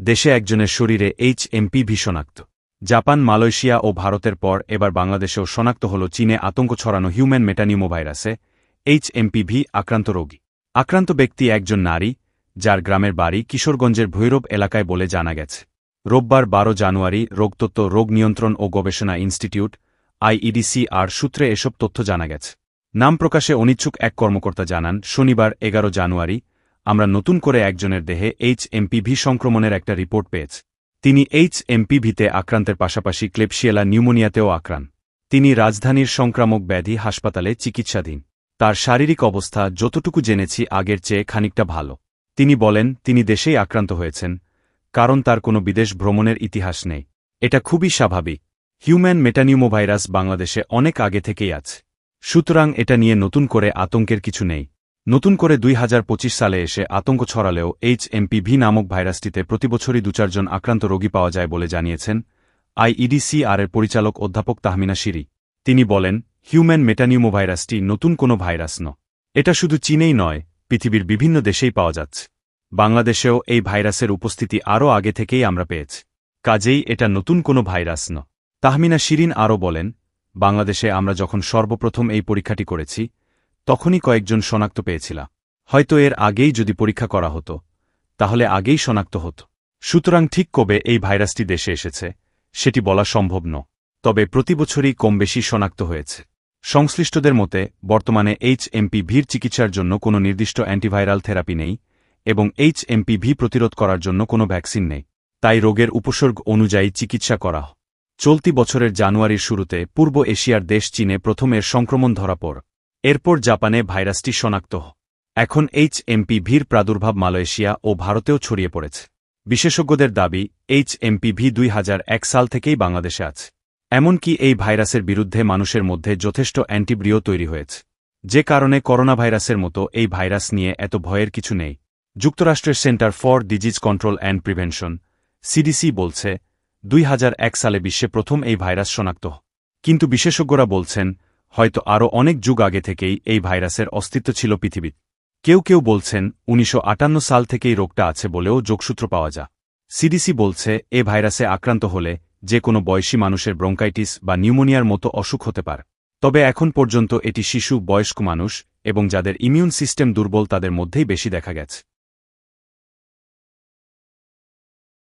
দেশে একজনের শরীরে HMPV শনাক্ত। জাপান, মালয়েশিয়া ও ভারতের পর এবার বাংলাদেশেও শনাক্ত হল চীনে আতঙ্ক ছড়ানো হিউম্যান মেটানিউমোভাইরাসে HMPV আক্রান্ত রোগী। আক্রান্ত ব্যক্তি একজন নারী, যার গ্রামের বাড়ি কিশোরগঞ্জের ভৈরব এলাকায় বলে জানা গেছে। রোববার 12 জানুয়ারি রোগতত্ত্ব, রোগ নিয়ন্ত্রণ ও গবেষণা ইনস্টিটিউট IEDCR সূত্রে এসব তথ্য জানা গেছে। নাম প্রকাশে অনিচ্ছুক এক কর্মকর্তা জানান, শনিবার 11 জানুয়ারি আমরা নতুন করে একজনের দেহে HMPV সংক্রমণের একটা রিপোর্ট পেয়েছি। তিনি HMPV-তে আক্রান্তের পাশাপাশি ক্লেবশিয়েলা নিউমোনিয়াতেও আক্রান্ত। তিনি রাজধানীর সংক্রামক ব্যাধি হাসপাতালে চিকিৎসাধীন। তার শারীরিক অবস্থা যতটুকু জেনেছি আগের চেয়ে খানিকটা ভালো। তিনি বলেন, তিনি দেশেই আক্রান্ত হয়েছেন, কারণ তার কোনো বিদেশ ভ্রমণের ইতিহাস নেই। এটা খুবই স্বাভাবিক। হিউম্যান মেটানিউমোভাইরাস বাংলাদেশে অনেক আগে থেকেই আছে, সুতরাং এটা নিয়ে নতুন করে আতঙ্কের কিছু নেই। নতুন করে 2025 সালে এসে আতঙ্ক ছড়ালেও HMPV নামক ভাইরাসটিতে প্রতিবছরই 2-4 জন আক্রান্ত রোগী পাওয়া যায় বলে জানিয়েছেন IEDCR-এর পরিচালক অধ্যাপক তাহমিনা শিরি। তিনি বলেন, হিউম্যান মেটানিউমোভাইরাসটি নতুন কোনো ভাইরাস নয়। এটা শুধু চীনেই নয়, পৃথিবীর বিভিন্ন দেশেই পাওয়া যাচ্ছে। বাংলাদেশেও এই ভাইরাসের উপস্থিতি আরও আগে থেকেই আমরা পেয়েছি। কাজেই এটা নতুন কোনো ভাইরাস নয়। তাহমিনা শিরিন আরও বলেন, বাংলাদেশে আমরা যখন সর্বপ্রথম এই পরীক্ষাটি করেছি, তখনই কয়েকজন শনাক্ত পেয়েছিলাম। হয়তো এর আগেই যদি পরীক্ষা করা হতো, তাহলে আগেই শনাক্ত হতো। সুতরাং ঠিক কবে এই ভাইরাসটি দেশে এসেছে, সেটি বলা সম্ভব নয়। তবে প্রতিবছরই কমবেশি শনাক্ত হয়েছে। সংশ্লিষ্টদের মতে, বর্তমানে HMPV-র চিকিৎসার জন্য কোনো নির্দিষ্ট অ্যান্টিভাইরাল থেরাপি নেই এবং HMPV প্রতিরোধ করার জন্য কোনো ভ্যাকসিন নেই। তাই রোগের উপসর্গ অনুযায়ী চিকিৎসা করা হয়। চলতি বছরের জানুয়ারির শুরুতে পূর্ব এশিয়ার দেশ চীনে প্রথম এর সংক্রমণ ধরা পড়ে। এরপর জাপানে ভাইরাসটি শনাক্ত হয়। এখন HMPV-র প্রাদুর্ভাব মালয়েশিয়া ও ভারতেও ছড়িয়ে পড়েছে। বিশেষজ্ঞদের দাবি, HMPV 2001 সাল থেকেই বাংলাদেশে আছে। এমনকি এই ভাইরাসের বিরুদ্ধে মানুষের মধ্যে যথেষ্ট অ্যান্টিব্রিও তৈরি হয়েছে, যে কারণে করোনা ভাইরাসের মতো এই ভাইরাস নিয়ে এত ভয়ের কিছু নেই। যুক্তরাষ্ট্রের centre for disease control and prevention CDC বলছে, 2001 সালে বিশ্বে প্রথম এই ভাইরাস শনাক্ত হয়। কিন্তু বিশেষজ্ঞরা বলছেন, হয়তো আরও অনেক যুগ আগে থেকেই এই ভাইরাসের অস্তিত্ব ছিল পৃথিবীতে। কেউ কেউ বলছেন 1958 সাল থেকেই রোগটা আছে বলেও যোগসূত্র পাওয়া যায়। CDC বলছে, এ ভাইরাসে আক্রান্ত হলে যে কোনো বয়সী মানুষের ব্রঙ্কাইটিস বা নিউমোনিয়ার মতো অসুখ হতে পারে। তবে এখন পর্যন্ত এটি শিশু, বয়স্ক মানুষ এবং যাদের ইমিউন সিস্টেম দুর্বল তাদের মধ্যেই বেশি দেখা গেছে।